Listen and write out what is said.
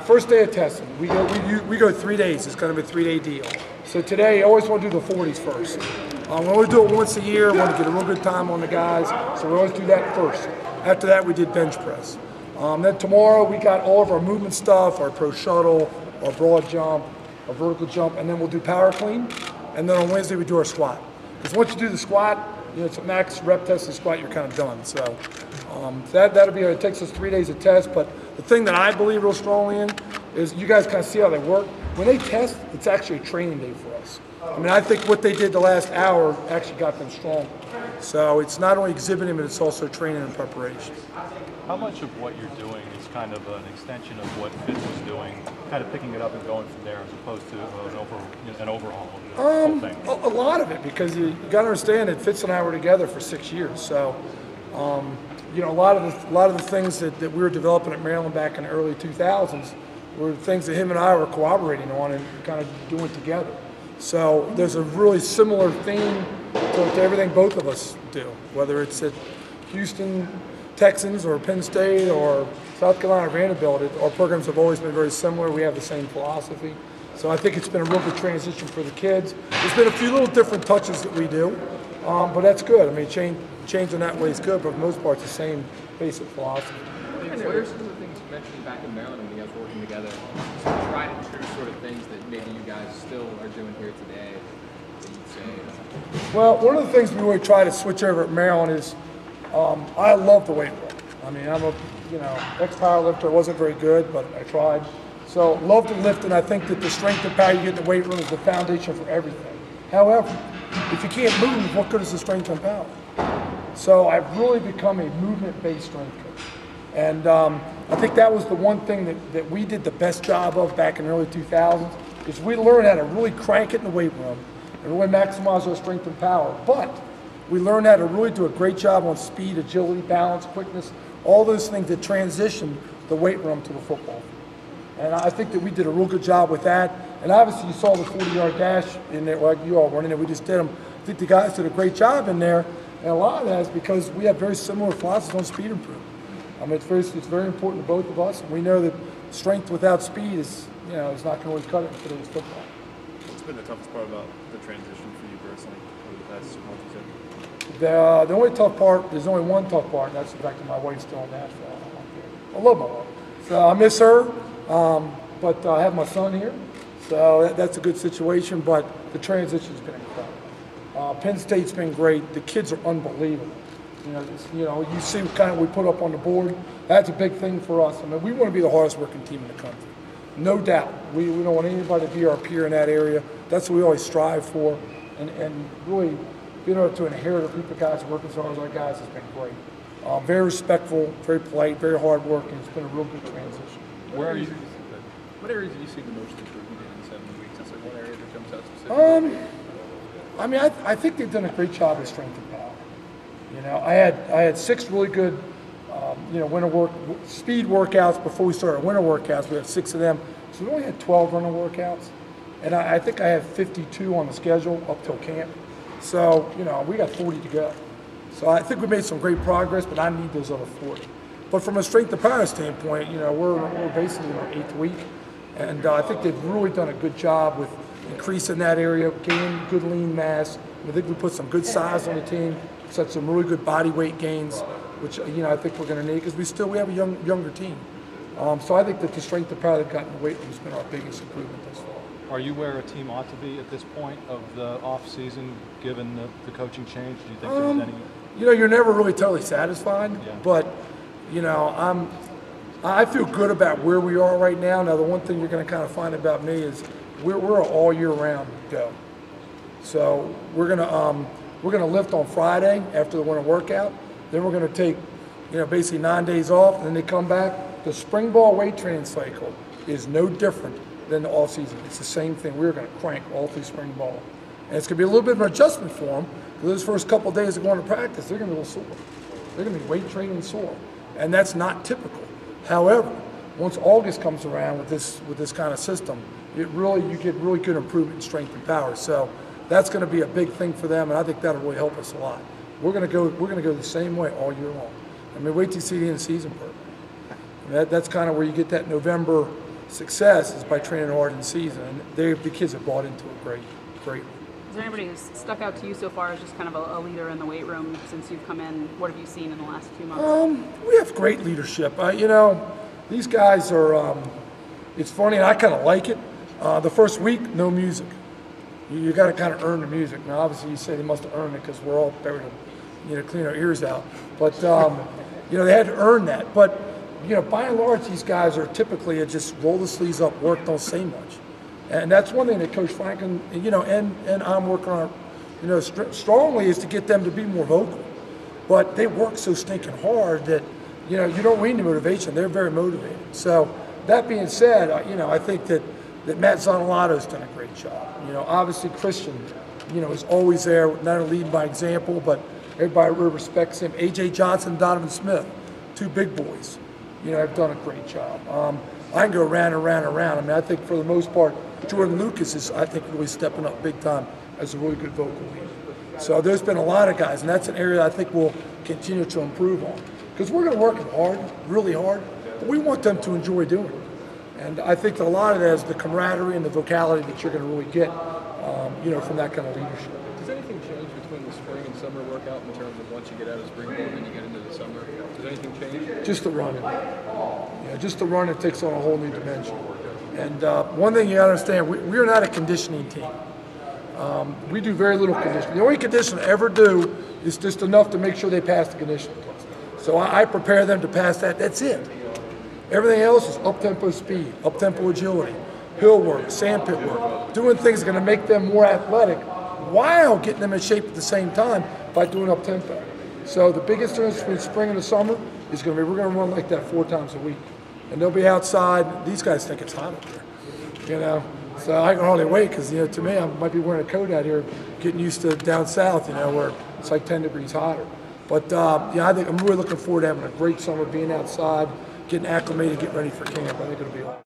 First day of testing, we go 3 days. It's kind of a 3-day deal. So today, I always want to do the 40s first. We always do it once a year. We want to get a real good time on the guys, so we always do that first. After that, we did bench press. Then tomorrow, we got all of our movement stuff, our pro shuttle, our broad jump, our vertical jump, and then we'll do power clean. And then on Wednesday, we do our squat. Because once you do the squat, it's a max rep test and squat, you're kind of done. So that'll be, it takes us 3 days to test, but the thing that I believe real strongly in is you guys kind of see how they work. When they test, it's actually a training day for us. I mean, I think what they did the last hour actually got them strong. So it's not only exhibiting, but it's also training and preparation. How much of what you're doing is kind of an extension of what Fitz was doing, kind of picking it up and going from there, as opposed to an overhaul of the whole thing? A lot of it, because you got to understand that Fitz and I were together for 6 years. So, a lot of the things that we were developing at Maryland back in the early 2000s were things that him and I were cooperating on and kind of doing together. So there's a really similar theme to everything both of us do, whether it's at Houston Texans or Penn State or South Carolina Vanderbilt. Our programs have always been very similar. We have the same philosophy. So I think it's been a real good transition for the kids. There's been a few little different touches that we do, but that's good. I mean, change in that way is good, but for the most part, it's the same basic philosophy. What are some of the things you mentioned back in Maryland when you guys were working together? Some tried and true sort of things that maybe you guys still are doing here today that you'd say? Well, one of the things we really try to switch over at Maryland is I love the weight room. I mean, I'm a ex-power lifter. I wasn't very good, but I tried. So love to lift, and I think that the strength and power you get in the weight room is the foundation for everything. However, if you can't move, what good is the strength and power? So I've really become a movement-based strength coach. And I think that was the one thing that we did the best job of back in the early 2000s, is we learned how to really crank it in the weight room and really maximize our strength and power. But we learned how to really do a great job on speed, agility, balance, quickness, all those things that transition the weight room to the football field. And I think that we did a real good job with that. And obviously you saw the 40-yard dash in there, like you all running it. We just did them. I think the guys did a great job in there. And a lot of that is because we have very similar philosophies on speed improvement. I mean, it's very important to both of us. And we know that strength without speed is not going to always cut it in today's football. What's been the toughest part about the transition for you personally over the past month? The only tough part, there's only one tough part, and that's the fact that my wife's still in Nashville. I love my wife. So I miss her, but I have my son here. So that's a good situation, but the transition's been incredible. Penn State's been great. The kids are unbelievable. You see kind of what we put up on the board. That's a big thing for us. I mean, we want to be the hardest working team in the country. No doubt. We don't want anybody to be our peer in that area. That's what we always strive for. And really, being able to inherit a group of guys working so hard as our guys has been great. Very respectful, very polite, very hard working. It's been a real good transition. What areas do you see the most improvement in 7 weeks? Is there one area that jumps out specifically? I mean, I think they've done a great job with strength and power. I had 6 really good, winter speed workouts before we started winter workouts. We had 6 of them, so we only had 12 running workouts, and I think I have 52 on the schedule up till camp. So we got 40 to go. So I think we made some great progress, but I need those other 40. But from a strength and power standpoint, we're basically in our 8th week, and I think they've really done a good job with increasing that area, gaining good lean mass. I think we put some good size on the team, set some really good body weight gains, which I think we're going to need because we have a younger team. So I think that the strength and power they've gotten in the weight room has been our biggest improvement thus far. Are you where a team ought to be at this point of the off season, given the coaching change? Do you think there's any? You're never really totally satisfied, but I feel good about where we are right now. Now, the one thing you're going to kind of find about me is we're all year round go. So we're gonna lift on Friday after the winter workout. Then we're gonna take basically 9 days off, and then they come back. The spring ball weight training cycle is no different than the off season. It's the same thing. We're gonna crank all through spring ball, and it's gonna be a little bit of an adjustment for them. Those first couple of days of going to practice, they're gonna be a little sore. They're gonna be weight training sore, and that's not typical. However, once August comes around with this kind of system, you get really good improvement in strength and power. So that's going to be a big thing for them, and I think that'll really help us a lot. We're going to go the same way all year long. I mean, wait till you see the end of the season part. I That's kind of where you get that November success, is by training hard in season. And the kids have bought into it greatly. Is there anybody who's stuck out to you so far as just kind of a leader in the weight room since you've come in? What have you seen in the last few months? We have great leadership. These guys are, it's funny, and I kind of like it. The first week, no music. You got to kind of earn the music. Now, obviously, you say they must have earned it because we're all buried, clean our ears out. But, they had to earn that. But, by and large, these guys are typically just roll the sleeves up, work, don't say much. And that's one thing that Coach Franklin, and I'm working on, strongly, is to get them to be more vocal. But they work so stinking hard that, you don't need the motivation. They're very motivated. So that being said, I think that Matt Zanolato's done a great job. Obviously Christian, is always there, not only leading by example, but everybody really respects him. A.J. Johnson, Donovan Smith, two big boys, have done a great job. I can go around and around and around. I mean, I think for the most part, Jordan Lucas is, I think, really stepping up big time as a really good vocal leader. So there's been a lot of guys, and that's an area I think we'll continue to improve on. Because we're going to work them hard, really hard, but we want them to enjoy doing it. And I think that a lot of that is the camaraderie and the vocality that you're going to really get, from that kind of leadership. Does anything change between the spring and summer workout in terms of once you get out of spring ball and you get into the summer? Does anything change? Just the running. Just the running takes on a whole new dimension. And one thing you got to understand, we're not a conditioning team. We do very little conditioning. The only conditioning I ever do is just enough to make sure they pass the conditioning test. So I prepare them to pass that. That's it. Everything else is up-tempo speed, up-tempo agility, hill work, sandpit work, doing things that are going to make them more athletic while getting them in shape at the same time by doing up-tempo. So the biggest difference between spring and the summer is going to be we're going to run like that 4 times a week. And they'll be outside. These guys think it's hot up there, So I can hardly wait because, to me, I might be wearing a coat out here getting used to down south, where it's like 10 degrees hotter. But, I think I'm really looking forward to having a great summer, being outside, getting acclimated, getting ready for camp. I think it'll be awesome.